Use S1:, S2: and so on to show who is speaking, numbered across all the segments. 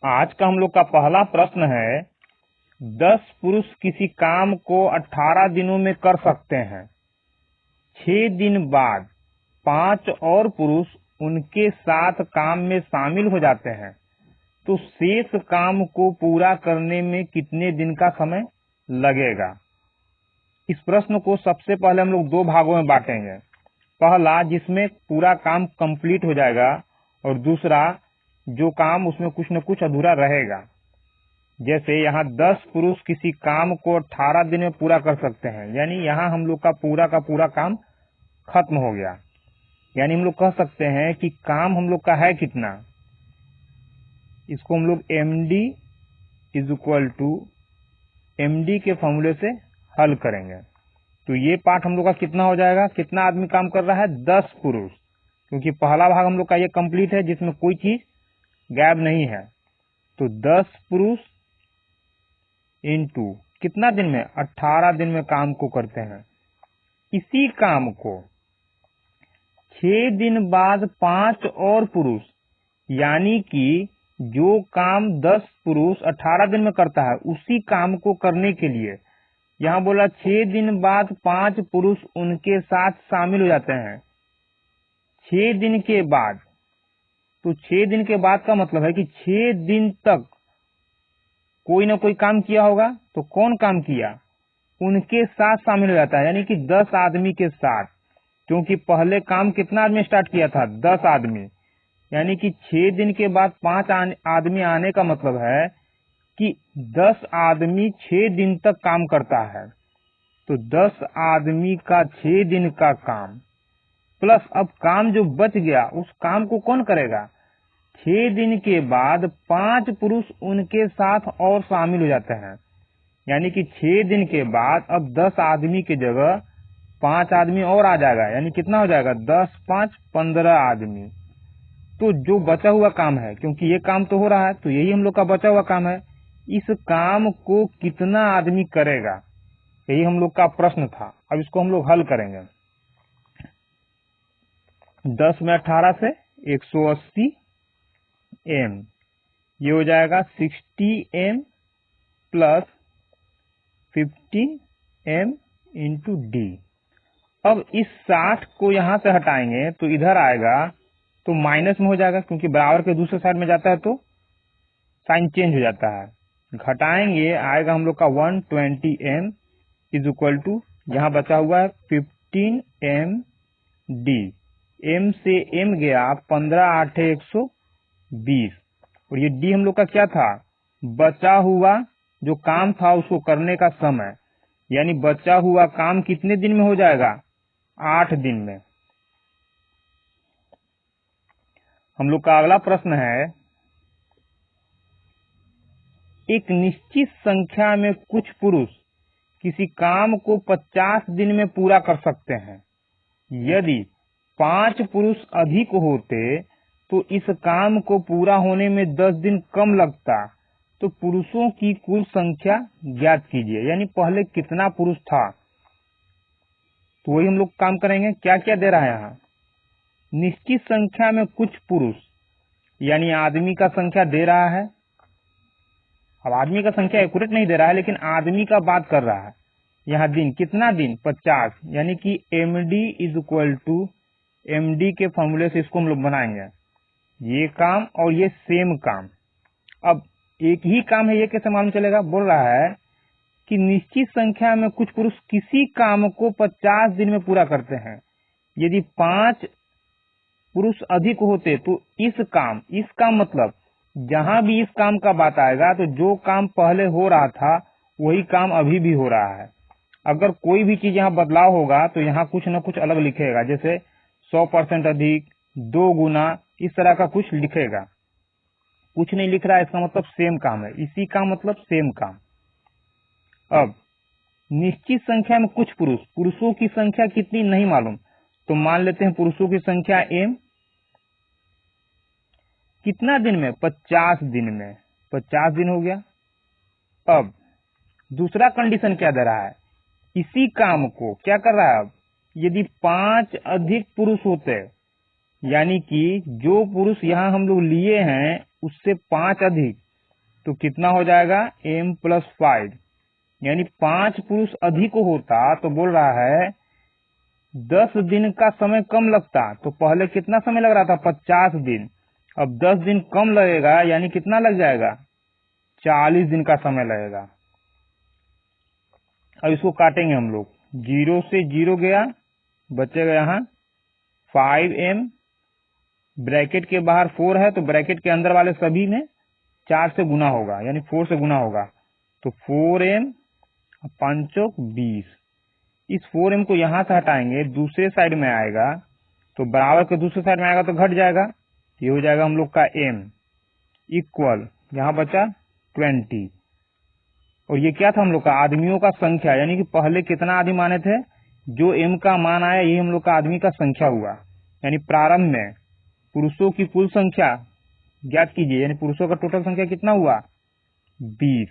S1: आज का हम लोग का पहला प्रश्न है, 10 पुरुष किसी काम को 18 दिनों में कर सकते हैं। 6 दिन बाद 5 और पुरुष उनके साथ काम में शामिल हो जाते हैं, तो शेष काम को पूरा करने में कितने दिन का समय लगेगा। इस प्रश्न को सबसे पहले हम लोग दो भागों में बांटेंगे। पहला जिसमें पूरा काम कंप्लीट हो जाएगा, और दूसरा जो काम उसमें कुछ न कुछ अधूरा रहेगा। जैसे यहाँ 10 पुरुष किसी काम को 18 दिन में पूरा कर सकते हैं, यानी यहाँ हम लोग का पूरा काम खत्म हो गया। यानी हम लोग कह सकते हैं कि काम हम लोग का है कितना। इसको हम लोग MD = MD के फॉर्मूले से हल करेंगे। तो ये पार्ट हम लोग का कितना हो जाएगा, कितना आदमी काम कर रहा है, 10 पुरुष, क्योंकि पहला भाग हम लोग का ये कंप्लीट है जिसमें कोई चीज गायब नहीं है। तो 10 पुरुष इंटू कितना दिन में, 18 दिन में काम को करते हैं। इसी काम को 6 दिन बाद 5 और पुरुष, यानी कि जो काम 10 पुरुष 18 दिन में करता है, उसी काम को करने के लिए यहाँ बोला 6 दिन बाद 5 पुरुष उनके साथ शामिल हो जाते हैं। 6 दिन के बाद, तो 6 दिन के बाद का मतलब है कि 6 दिन तक कोई ना कोई काम किया होगा। तो कौन काम किया, उनके साथ शामिल हो जाता है, यानी कि 10 आदमी के साथ। क्योंकि पहले काम कितना आदमी स्टार्ट किया था, 10 आदमी, यानी कि 6 दिन के बाद 5 आदमी आने का मतलब है कि 10 आदमी 6 दिन तक काम करता है। तो 10 आदमी का 6 दिन का काम प्लस अब काम जो बच गया, उस काम को कौन करेगा। 6 दिन के बाद 5 पुरुष उनके साथ और शामिल हो जाते हैं, यानी कि 6 दिन के बाद अब 10 आदमी की जगह 5 आदमी और आ जाएगा, यानी कितना हो जाएगा, 10 5 15 आदमी। तो जो बचा हुआ काम है, क्योंकि ये काम तो हो रहा है, तो यही हम लोग का बचा हुआ काम है। इस काम को कितना आदमी करेगा, यही हम लोग का प्रश्न था। अब इसको हम लोग हल करेंगे। 10 में 18 से 180 m, ये हो जाएगा 60 m plus 15 m into D। अब इस 60 को यहां से हटाएंगे तो इधर आएगा, तो माइनस में हो जाएगा, क्योंकि बराबर के दूसरे साइड में जाता है तो साइन चेंज हो जाता है। घटाएंगे आएगा हम लोग का 120 m = यहाँ बचा हुआ है 15 m D। m से m गया 15 8 120, और ये D हम लोग का क्या था, बचा हुआ जो काम था उसको करने का समय, यानी बचा हुआ काम कितने दिन में हो जाएगा, 8 दिन में। हम लोग का अगला प्रश्न है, एक निश्चित संख्या में कुछ पुरुष किसी काम को 50 दिन में पूरा कर सकते हैं। यदि 5 पुरुष अधिक होते तो इस काम को पूरा होने में 10 दिन कम लगता। तो पुरुषों की कुल संख्या ज्ञात कीजिए, यानी पहले कितना पुरुष था। तो वही हम लोग काम करेंगे। क्या क्या दे रहा है यहाँ, निश्चित संख्या में कुछ पुरुष, यानी आदमी का संख्या दे रहा है। अब आदमी का संख्या एक्यूरेट नहीं दे रहा है, लेकिन आदमी का बात कर रहा है। यहाँ दिन, कितना दिन, 50, यानी कि MD = MD के फॉर्मूले से इसको हम लोग बनाएंगे, ये काम और ये सेम काम। अब एक ही काम है, ये कैसे मालूम चलेगा, बोल रहा है कि निश्चित संख्या में कुछ पुरुष किसी काम को 50 दिन में पूरा करते हैं। यदि 5 पुरुष अधिक होते तो इस काम मतलब जहां भी इस काम का बात आएगा, तो जो काम पहले हो रहा था वही काम अभी भी हो रहा है। अगर कोई भी चीज यहाँ बदलाव होगा तो यहाँ कुछ न कुछ अलग लिखेगा, जैसे 100% अधिक, 2 गुना, इस तरह का कुछ लिखेगा। कुछ नहीं लिख रहा है, इसका मतलब सेम काम है, इसी का मतलब सेम काम। अब निश्चित संख्या में कुछ पुरुष, पुरुषों की संख्या कितनी नहीं मालूम, तो मान लेते हैं पुरुषों की संख्या M। कितना दिन में, 50 दिन में, 50 दिन हो गया। अब दूसरा कंडीशन क्या दे रहा है, इसी काम को क्या कर रहा है, अब यदि 5 अधिक पुरुष होते, यानी कि जो पुरुष यहाँ हम लोग लिए हैं उससे 5 अधिक, तो कितना हो जाएगा m+5, यानी 5 पुरुष अधिक होता तो बोल रहा है 10 दिन का समय कम लगता। तो पहले कितना समय लग रहा था 50 दिन, अब 10 दिन कम लगेगा यानी कितना लग जाएगा 40 दिन का समय लगेगा। अब इसको काटेंगे हम लोग, 0 से 0 गया, बचेगा यहाँ 5m, ब्रैकेट के बाहर 4 है तो ब्रैकेट के अंदर वाले सभी में 4 से गुना होगा, यानी 4 से गुना होगा। तो 4m 5 20। इस 4m को यहां से हटाएंगे, दूसरे साइड में आएगा तो बराबर के दूसरे साइड में आएगा तो घट जाएगा, ये हो जाएगा हम लोग का m इक्वल, यहाँ बचा 20। और ये क्या था हम लोग का आदमियों का संख्या, यानी कि पहले कितना आदमी माने थे, जो m का मान आया ये हम लोग का आदमी का संख्या हुआ। यानी प्रारंभ में पुरुषों की कुल संख्या ज्ञात कीजिए, यानी पुरुषों का टोटल संख्या कितना हुआ 20।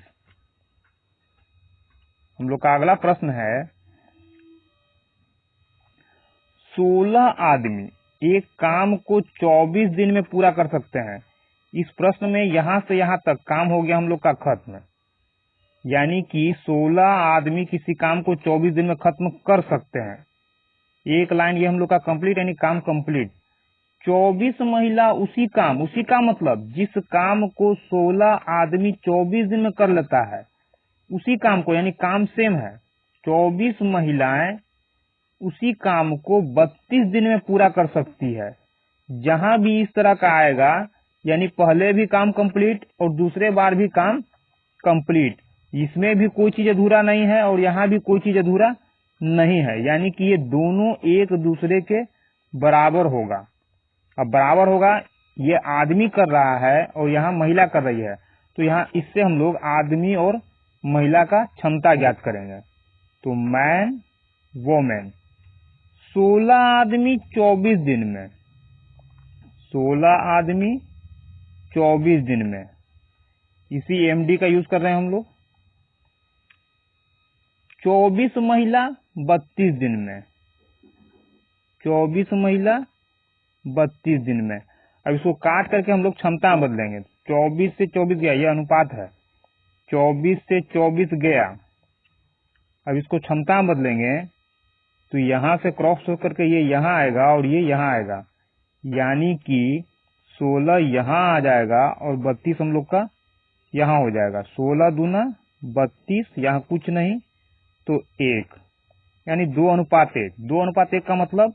S1: हम लोग का अगला प्रश्न है 16 आदमी एक काम को 24 दिन में पूरा कर सकते हैं। इस प्रश्न में यहां से यहां तक काम हो गया हम लोग का खत्म, यानी कि 16 आदमी किसी काम को 24 दिन में खत्म कर सकते हैं। एक लाइन ये हम लोग का कंप्लीट, यानी काम कंप्लीट। 24 महिला उसी का मतलब जिस काम को 16 आदमी 24 दिन में कर लेता है उसी काम को, यानी काम सेम है। 24 महिलाएं उसी काम को 32 दिन में पूरा कर सकती है। जहां भी इस तरह का आएगा यानी पहले भी काम कंप्लीट और दूसरे बार भी काम कंप्लीट, इसमें भी कोई चीज अधूरा नहीं है और यहाँ भी कोई चीज अधूरा नहीं है, यानी कि ये दोनों एक दूसरे के बराबर होगा। अब बराबर होगा, ये आदमी कर रहा है और यहाँ महिला कर रही है, तो यहाँ इससे हम लोग आदमी और महिला का क्षमता ज्ञात करेंगे। तो मैन वोमेन, 16 आदमी 24 दिन में, 16 आदमी 24 दिन में, इसी एमडी का यूज कर रहे हैं हम लोग। 24 महिला 32 दिन में, 24 महिला 32 दिन में। अब इसको काट करके हम लोग क्षमता बदलेंगे। 24 से 24 गया, यह अनुपात है, 24 से 24 गया। अब इसको क्षमता बदलेंगे तो यहां से क्रॉस करके ये यहां आएगा और ये यहां आएगा, यानी कि 16 यहां आ जाएगा और 32 हम लोग का यहां हो जाएगा। 16 दूना 32, यहाँ कुछ नहीं तो 1, यानी 2:1। 2:1 का मतलब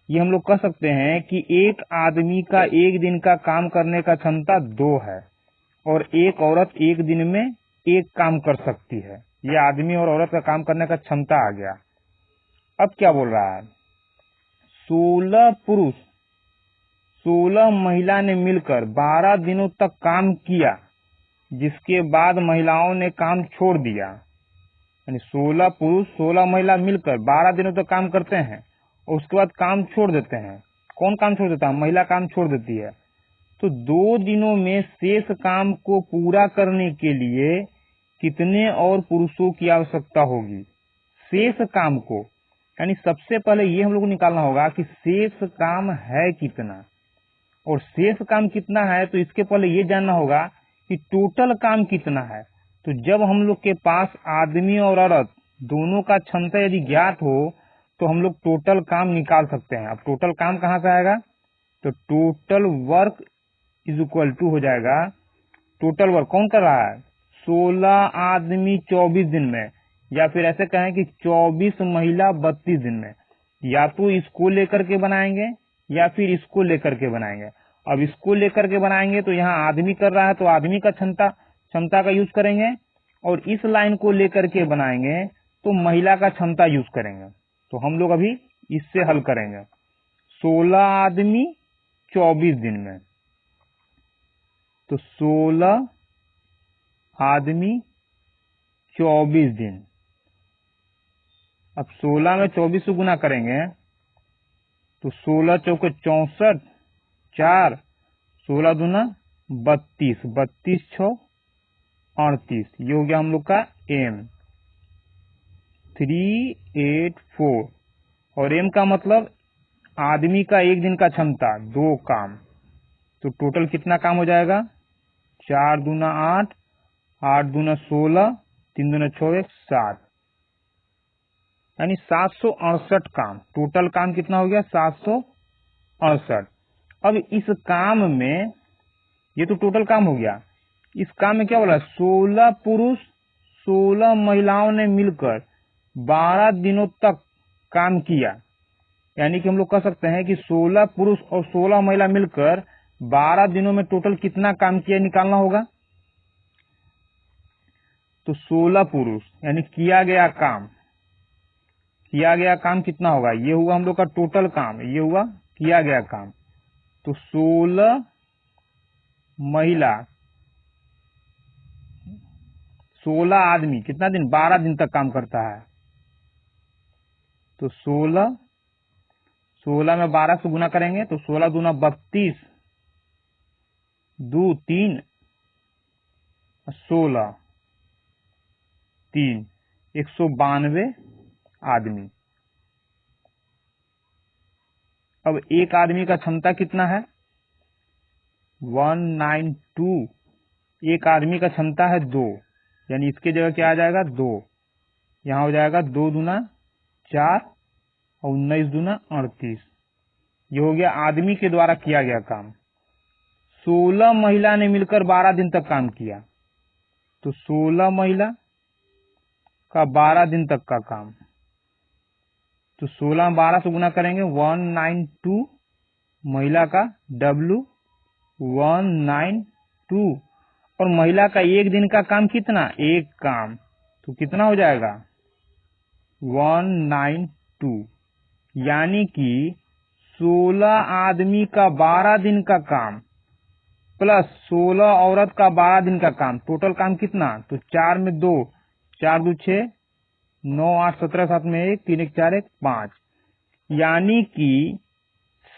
S1: ये हम लोग कह सकते हैं कि एक आदमी का एक दिन का काम करने का क्षमता 2 है और एक औरत एक दिन में एक काम कर सकती है। ये आदमी और औरत का काम करने का क्षमता आ गया। अब क्या बोल रहा है, 16 पुरुष 16 महिला ने मिलकर 12 दिनों तक काम किया, जिसके बाद महिलाओं ने काम छोड़ दिया। यानी 16 पुरुष 16 महिला मिलकर 12 दिनों तक काम करते हैं और उसके बाद काम छोड़ देते हैं। कौन काम छोड़ देता है, महिला काम छोड़ देती है। तो 2 दिनों में शेष काम को पूरा करने के लिए कितने और पुरुषों की आवश्यकता होगी। शेष काम को, यानी सबसे पहले ये हम लोग को निकालना होगा कि शेष काम है कितना, और शेष काम कितना है तो इसके पहले ये जानना होगा कि टोटल काम कितना है। तो जब हम लोग के पास आदमी और औरत दोनों का क्षमता यदि ज्ञात हो तो हम लोग टोटल काम निकाल सकते हैं। अब टोटल काम कहाँ से आएगा, तो total work is equal to हो जाएगा, टोटल वर्क कौन कर रहा है, 16 आदमी 24 दिन में, या फिर ऐसे कहें कि 24 महिला 32 दिन में। या तो इसको लेकर के बनाएंगे या फिर इसको लेकर के बनाएंगे। अब इसको लेकर के बनाएंगे तो यहाँ आदमी कर रहा है तो आदमी का क्षमता का यूज करेंगे, और इस लाइन को लेकर के बनाएंगे तो महिला का क्षमता यूज करेंगे। तो हम लोग अभी इससे हल करेंगे। 16 आदमी 24 दिन में, तो 16 आदमी 24 दिन। अब 16 में 24 से गुना करेंगे तो 16 चौके 64, 4, 16 दूना 32, 32 6 38, ये हो गया हम लोग का एम 384। और एम का मतलब आदमी का एक दिन का क्षमता 2 काम, तो टोटल कितना काम हो जाएगा 4 दूना 8, 8 दूना 16, 3 दूना 6, 7, यानी 768 काम। टोटल काम कितना हो गया? 768। अब इस काम में, ये तो टोटल काम हो गया, इस काम में क्या बोला? 16 पुरुष 16 महिलाओं ने मिलकर 12 दिनों तक काम किया। यानी कि हम लोग कह सकते हैं कि 16 पुरुष और 16 महिला मिलकर 12 दिनों में टोटल कितना काम किया निकालना होगा। तो 16 पुरुष यानी किया गया काम कितना होगा? ये हुआ हम लोग का टोटल काम, ये हुआ किया गया काम। तो 16 महिला 16 आदमी कितना दिन? 12 दिन तक काम करता है। तो 16 में 12 से गुना करेंगे तो 16 दूना 32, 2 3, 16 3, 192 आदमी। अब एक आदमी का क्षमता कितना है? 192। एक आदमी का क्षमता है 2, यानी इसके जगह क्या आ जाएगा? 2। यहां हो जाएगा 2 दूना 4 और 19 दूना 38। ये हो गया आदमी के द्वारा किया गया काम। 16 महिला ने मिलकर 12 दिन तक काम किया। तो 16 महिला का 12 दिन तक का काम, तो 16 में 12 से गुना करेंगे 192 महिला का W 192, और महिला का एक दिन का काम कितना? एक काम। तो कितना हो जाएगा? 192, यानी कि 16 आदमी का 12 दिन का काम प्लस 16 औरत का 12 दिन का काम, टोटल काम कितना? तो 4 में 2, 4 2 6, 9 8 17, 7 में 1, 3 1 4 1 5, यानी कि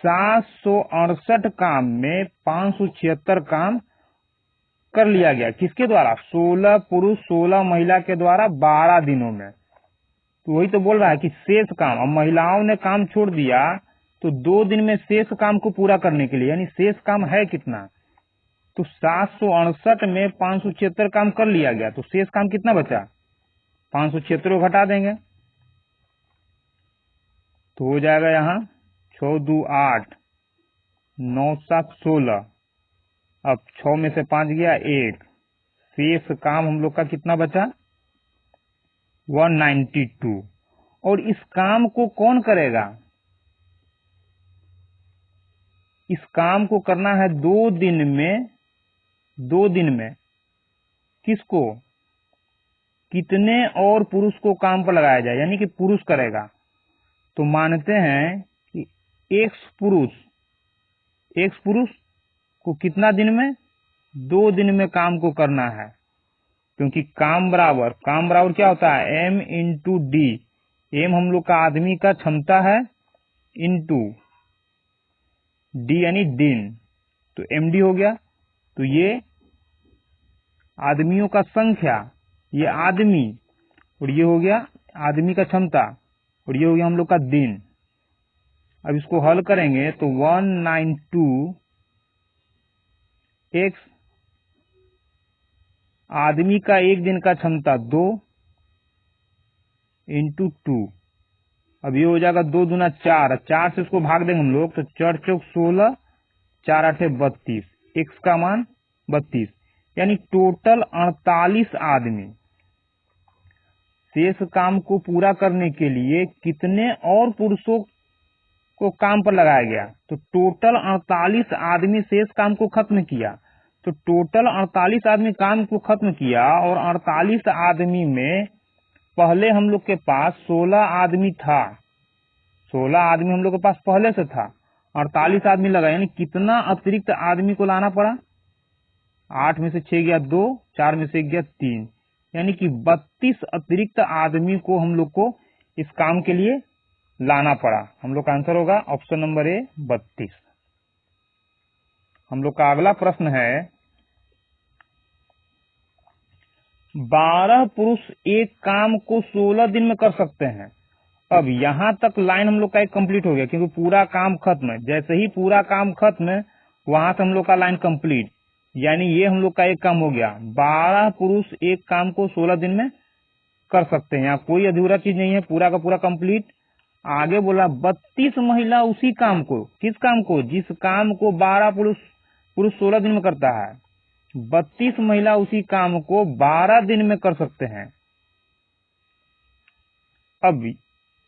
S1: 768 काम में 576 काम कर लिया गया। किसके द्वारा? 16 पुरुष 16 महिला के द्वारा 12 दिनों में। तो वही तो बोल रहा है कि शेष काम, अब महिलाओं ने काम छोड़ दिया तो 2 दिन में शेष काम को पूरा करने के लिए, यानी शेष काम है कितना? तो 768 में 576 काम कर लिया गया, तो शेष काम कितना बचा? 576 को घटा देंगे तो हो जाएगा यहाँ 6 2 8, 9 7 16, अब 6 में से 5 गया 1, शेष काम हम लोग का कितना बचा? 192। और इस काम को कौन करेगा? इस काम को करना है 2 दिन में। 2 दिन में किसको? कितने और पुरुष को काम पर लगाया जाए, यानी कि पुरुष करेगा। तो मानते हैं कि X पुरुष को कितना दिन में? 2 दिन में काम को करना है, क्योंकि काम बराबर क्या होता है? M into D। M हम लोग का आदमी का क्षमता है इंटू D यानी दिन, तो MD हो गया। तो ये आदमियों का संख्या, ये आदमी, और ये हो गया आदमी का क्षमता, और ये हो गया हम लोग का दिन। अब इसको हल करेंगे तो 192x आदमी का एक दिन का क्षमता 2 इंटू 2, अब ये हो जाएगा 2 दूना 4, 4 से इसको भाग देंगे हम लोग तो 4 चौक 16, 4 8 32, x का मान 32, यानी टोटल 48 आदमी। शेष काम को पूरा करने के लिए कितने और पुरुषों को काम पर लगाया गया? तो टोटल 48 आदमी शेष काम को खत्म किया। तो टोटल 48 आदमी काम को खत्म किया, और 48 आदमी में पहले हम लोग के पास 16 आदमी था। 16 आदमी हम लोग के पास पहले से था, 48 आदमी लगा, यानी कितना अतिरिक्त आदमी को लाना पड़ा? 8 में से 6 गया 2, 4 में से 1 गया 3, यानी कि 32 अतिरिक्त आदमी को हम लोग को इस काम के लिए लाना पड़ा। हम लोग का आंसर होगा ऑप्शन नंबर ए 32। हम लोग का अगला प्रश्न है, 12 पुरुष एक काम को 16 दिन में कर सकते हैं। अब यहां तक लाइन हम लोग का एक कंप्लीट हो गया, क्योंकि पूरा काम खत्म है। जैसे ही पूरा काम खत्म है वहां से हम लोग का लाइन कंप्लीट। यानी ये हम लोग का एक काम हो गया। 12 पुरुष एक काम को 16 दिन में कर सकते हैं। यहाँ कोई अधूरा चीज नहीं है, पूरा का पूरा कंप्लीट। आगे बोला 32 महिला उसी काम को, किस काम को, जिस काम को 12 पुरुष पुरुष 16 दिन में करता है, 32 महिला उसी काम को 12 दिन में कर सकते हैं। अब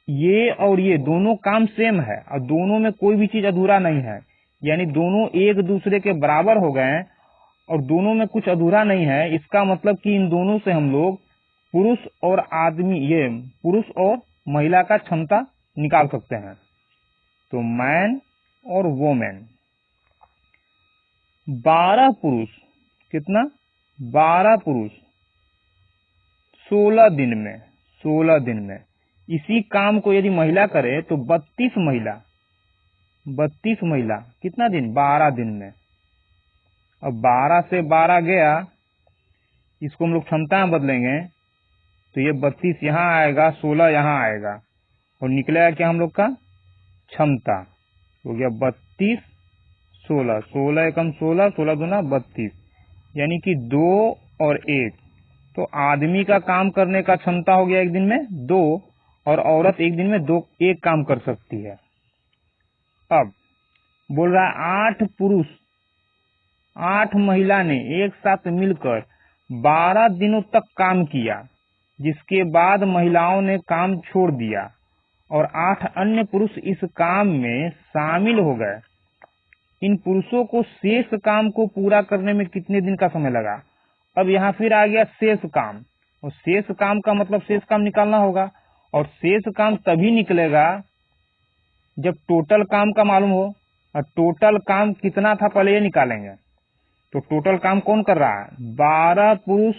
S1: ये और ये दोनों काम सेम है और दोनों में कोई भी चीज अधूरा नहीं है, यानी दोनों एक दूसरे के बराबर हो गए और दोनों में कुछ अधूरा नहीं है। इसका मतलब कि इन दोनों से हम लोग पुरुष और आदमी, ये पुरुष और महिला का क्षमता निकाल सकते हैं। तो मैन और वोमेन, 12 पुरुष, कितना, 12 पुरुष 16 दिन में, 16 दिन में इसी काम को यदि महिला करे तो 32 महिला, 32 महिला कितना दिन, 12 दिन में। अब 12 से 12 गया, इसको हम लोग क्षमता में बदलेंगे तो ये 32 यहाँ आएगा, 16 यहाँ आएगा और निकलेगा क्या हम लोग का क्षमता, हो गया 32 16, 16 एकम 16, 16 दूना 32, यानी कि 2 और 1। तो आदमी का काम करने का क्षमता हो गया एक दिन में 2 और औरत एक दिन में 2 एक काम कर सकती है। अब बोल रहा है 8 पुरुष 8 महिला ने एक साथ मिलकर 12 दिनों तक काम किया, जिसके बाद महिलाओं ने काम छोड़ दिया और 8 अन्य पुरुष इस काम में शामिल हो गए। इन पुरुषों को शेष काम को पूरा करने में कितने दिन का समय लगा। अब यहाँ फिर आ गया शेष काम, और शेष काम का मतलब शेष काम निकालना होगा, और शेष काम तभी निकलेगा जब टोटल काम का मालूम हो। और टोटल काम कितना था पहले ये निकालेंगे। तो टोटल काम कौन कर रहा है, 12 पुरुष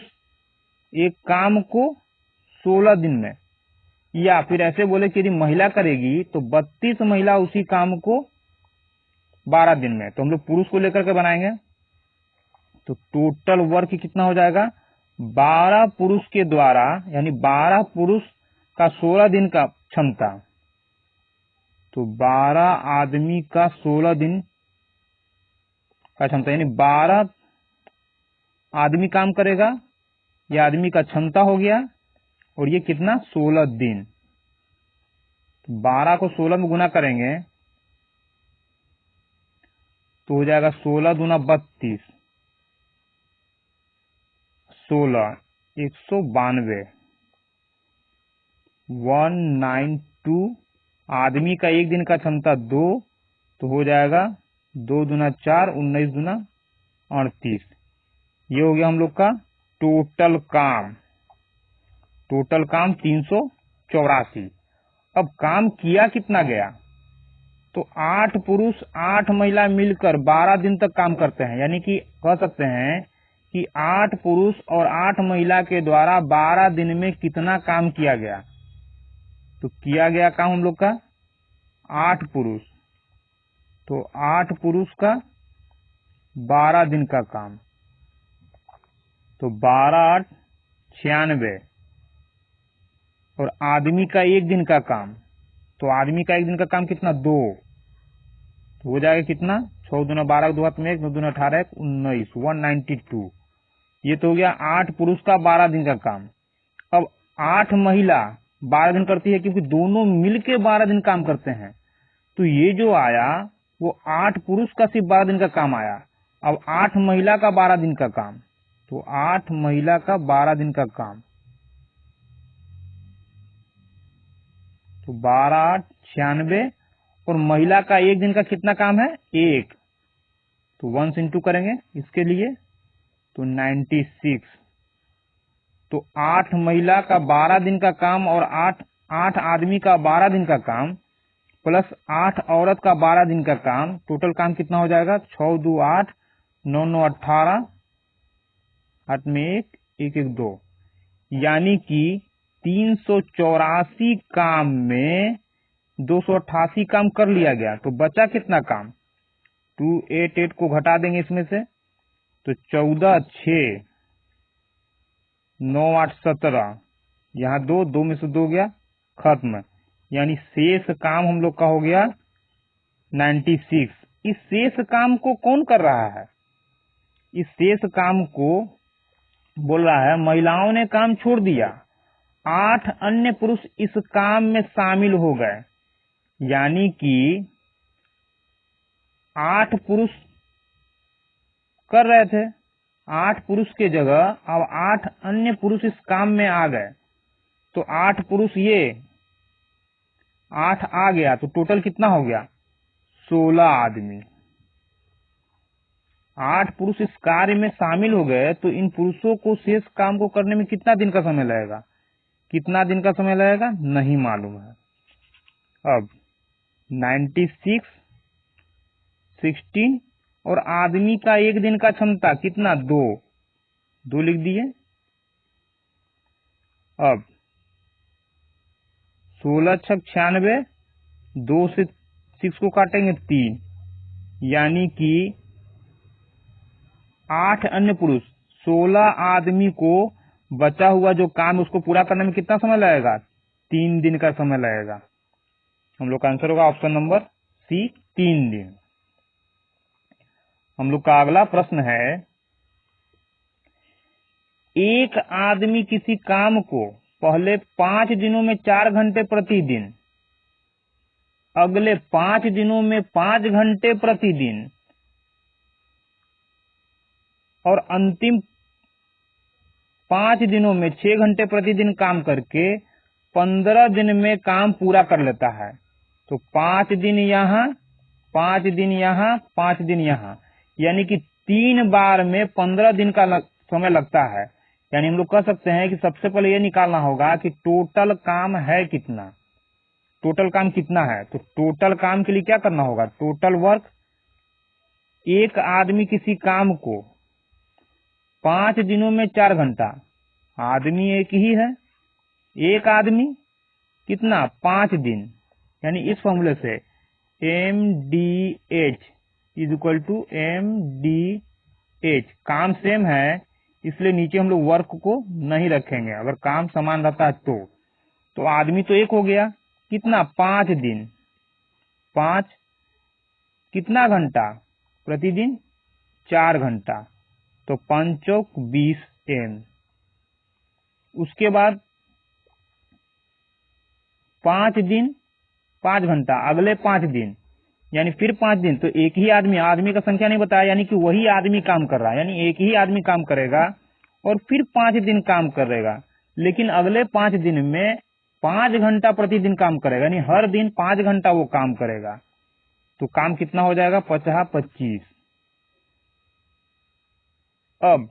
S1: एक काम को 16 दिन में, या फिर ऐसे बोले कि यदि महिला करेगी तो 32 महिला उसी काम को 12 दिन में। तो हम लोग पुरुष को लेकर के बनाएंगे तो टोटल वर्क कितना हो जाएगा, 12 पुरुष के द्वारा, यानी 12 पुरुष का 16 दिन का क्षमता, तो 12 आदमी का 16 दिन का क्षमता, यानी 12 आदमी काम करेगा, यह आदमी का क्षमता हो गया। और ये कितना, 16 दिन। तो 12 को 16 में गुना करेंगे तो हो जाएगा 16 दूना 32, 16 192, 192। आदमी का एक दिन का क्षमता 2, तो हो जाएगा 2 दूना 4, 19 दूना 38। ये हो गया हम लोग का टोटल काम। टोटल काम 384। अब काम किया कितना गया, तो 8 पुरुष 8 महिला मिलकर 12 दिन तक काम करते हैं, यानी कि कह सकते हैं कि 8 पुरुष और 8 महिला के द्वारा 12 दिन में कितना काम किया गया। तो किया गया काम हम लोग का 8 पुरुष, तो 8 पुरुष का 12 दिन का काम, तो 12 8 96। और आदमी का एक दिन का काम, तो आदमी का एक दिन का काम कितना, 2, तो हो जाएगा कितना, 6 दूना 12, 2 हाथ में 1, 9 दूना 18, 19, 192। ये तो हो गया 8 पुरुष का 12 दिन का काम। अब 8 महिला 12 दिन करती है, क्योंकि दोनों मिलके 12 दिन काम करते हैं। तो ये जो आया वो 8 पुरुष का सिर्फ 12 दिन का काम आया। अब 8 महिला का 12 दिन का काम, तो 8 महिला का 12 दिन का काम, तो 12 8 96। और महिला का एक दिन का कितना काम है, 1, तो 1 से इंटू करेंगे इसके लिए, तो 96। तो 8 महिला का 12 दिन का काम और 8 आदमी का 12 दिन का काम प्लस 8 औरत का 12 दिन का काम, टोटल काम कितना हो जाएगा, 6 2 8, 9 9 18, 8 में 1 1 1 2, यानी कि 384 काम में 288 काम कर लिया गया। तो बचा कितना काम, 288 को घटा देंगे इसमें से, तो 14 6 9 8 17, यहाँ 2 में से 2 गया खत्म, यानी शेष काम हम लोग का हो गया 96। इस शेष काम को कौन कर रहा है, इस शेष काम को बोल रहा है महिलाओं ने काम छोड़ दिया, 8 अन्य पुरुष इस काम में शामिल हो गए, यानी कि 8 पुरुष कर रहे थे, 8 पुरुष के जगह अब 8 अन्य पुरुष इस काम में आ गए। तो 8 पुरुष ये 8 आ गया तो टोटल कितना हो गया? 16 आदमी। 8 पुरुष इस कार्य में शामिल हो गए तो इन पुरुषों को शेष काम को करने में कितना दिन का समय लगेगा? कितना दिन का समय लगेगा नहीं मालूम है। अब 96, 16 और आदमी का एक दिन का क्षमता कितना? 2 लिख दिए। अब 16 छक 96, 2 से 6 को काटेंगे 3, यानी कि 8 अन्य पुरुष 16 आदमी को बचा हुआ जो काम उसको पूरा करने में कितना समय लगेगा? 3 दिन का समय लगेगा। हम लोग का आंसर होगा ऑप्शन नंबर सी, 3 दिन। हम लोग का अगला प्रश्न है, एक आदमी किसी काम को पहले 5 दिनों में 4 घंटे प्रतिदिन, अगले 5 दिनों में 5 घंटे प्रतिदिन और अंतिम 5 दिनों में 6 घंटे प्रतिदिन काम करके 15 दिन में काम पूरा कर लेता है। तो 5 दिन यहाँ, 5 दिन यहाँ, 5 दिन यहाँ, यानी कि 3 बार में 15 दिन का समय लगता है। यानी हम लोग कह सकते हैं कि सबसे पहले ये निकालना होगा कि टोटल काम है कितना, टोटल काम कितना है। तो टोटल काम के लिए क्या करना होगा? टोटल वर्क, एक आदमी किसी काम को 5 दिनों में 4 घंटा, आदमी एक ही है, एक आदमी कितना? 5 दिन, यानी इस फॉर्मूले से MDH is equal to MDH। काम सेम है इसलिए नीचे हम लोग वर्क को नहीं रखेंगे, अगर काम समान रहता है तो आदमी तो एक हो गया, कितना? 5 दिन, 5 कितना घंटा प्रतिदिन? 4 घंटा, तो 5 चौक 20 M। उसके बाद 5 दिन 5 घंटा, अगले 5 दिन यानी फिर 5 दिन, तो एक ही आदमी का संख्या नहीं बताया, यानी कि वही आदमी काम कर रहा है, यानी एक ही आदमी काम करेगा और फिर 5 दिन काम करेगा, लेकिन अगले 5 दिन में 5 घंटा प्रतिदिन काम करेगा, यानी हर दिन 5 घंटा वो काम करेगा। तो काम कितना हो जाएगा? 50, 25। अब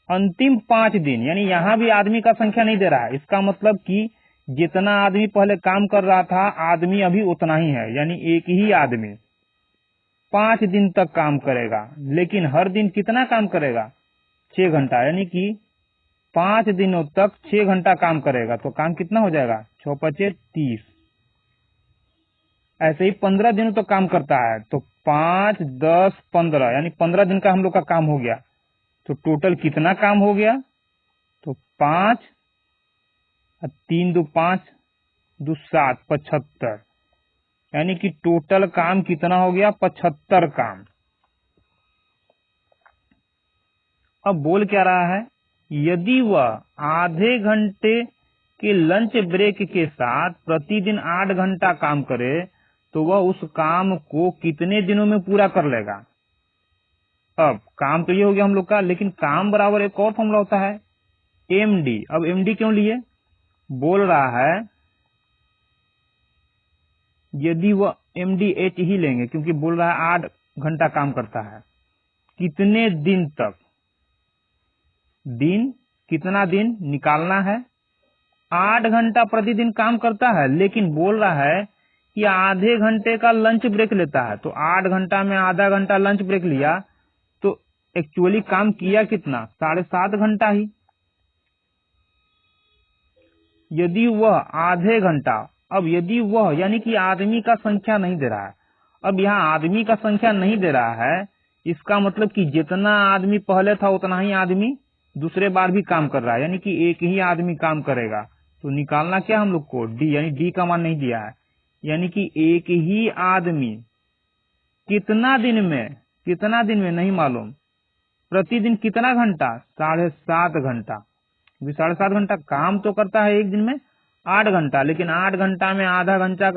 S1: अंतिम 5 दिन, यानी यहां भी आदमी का संख्या नहीं दे रहा है, इसका मतलब कि जितना आदमी पहले काम कर रहा था आदमी अभी उतना ही है, यानी एक ही आदमी 5 दिन तक काम करेगा, लेकिन हर दिन कितना काम करेगा? 6 घंटा, यानी कि 5 दिनों तक 6 घंटा काम करेगा। तो काम कितना हो जाएगा? 6 5 30। ऐसे ही 15 दिनों तक काम करता है, तो 5 10 15, यानी 15 दिन का हम लोग का काम हो गया। तो टोटल कितना काम हो गया? तो 5 3 2 5 2 7 75, यानी कि टोटल काम कितना हो गया? 75 काम। अब बोल क्या रहा है? यदि वह आधे घंटे के लंच ब्रेक के साथ प्रतिदिन 8 घंटा काम करे तो वह उस काम को कितने दिनों में पूरा कर लेगा? अब काम तो ये हो गया हम लोग का, लेकिन काम बराबर एक और फॉर्मूला होता है MD। अब MD क्यों लिए? बोल रहा है यदि वह MDH ही लेंगे, क्योंकि बोल रहा है 8 घंटा काम करता है, कितने दिन तक, दिन कितना दिन निकालना है। 8 घंटा प्रतिदिन काम करता है, लेकिन बोल रहा है कि आधे घंटे का लंच ब्रेक लेता है, तो 8 घंटा में आधा घंटा लंच ब्रेक लिया तो एक्चुअली काम किया कितना? 7.5 घंटा ही। यदि वह आधे घंटा, अब यदि वह यानी कि आदमी का संख्या नहीं दे रहा है, अब यहाँ आदमी का संख्या नहीं दे रहा है, इसका मतलब कि जितना आदमी पहले था उतना ही आदमी दूसरे बार भी काम कर रहा है, यानी कि एक ही आदमी काम करेगा। तो निकालना क्या हम लोग को? डी, यानी डी का मान नहीं दिया है, यानी कि एक ही आदमी कितना दिन में नहीं मालूम, प्रतिदिन कितना घंटा? 7.5 घंटा। 7.5 घंटा काम तो करता है एक दिन में 8 घंटा, लेकिन 8 घंटा में आधा घंटा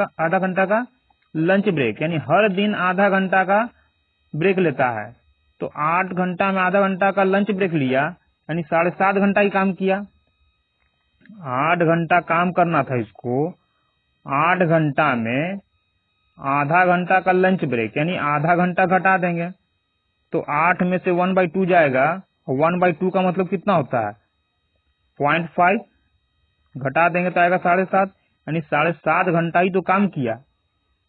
S1: का लंच ब्रेक, यानी हर दिन आधा घंटा का ब्रेक लेता है। तो 8 घंटा में आधा घंटा का लंच ब्रेक लिया, यानी 7.5 घंटा ही काम किया। 8 घंटा काम करना था इसको, 8 घंटा में आधा घंटा का लंच ब्रेक, यानी आधा घंटा घटा देंगे तो 8 में से 1/2 जाएगा, और 1/2 का मतलब कितना होता है? 0.5 घटा देंगे तो आएगा 7.5, यानी 7.5 घंटा ही तो काम किया,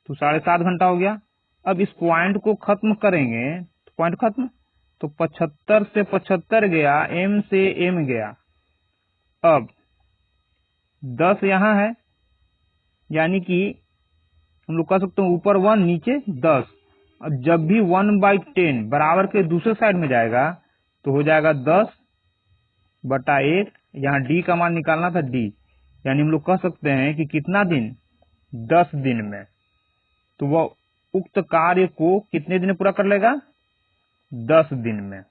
S1: तो 7.5 घंटा हो गया। अब इस पॉइंट को खत्म करेंगे तो पॉइंट खत्म, तो 75 से 75 गया, m से m गया। अब 10 यहाँ है, यानी कि हम लोग कह सकते हैं ऊपर 1 नीचे 10। अब जब भी 1/10 बराबर के दूसरे साइड में जाएगा तो हो जाएगा 10/1। यहाँ d का मान निकालना था, d, यानी हम लोग कह सकते हैं कि कितना दिन? 10 दिन में। तो वह उक्त कार्य को कितने दिन में पूरा कर लेगा? 10 दिन में।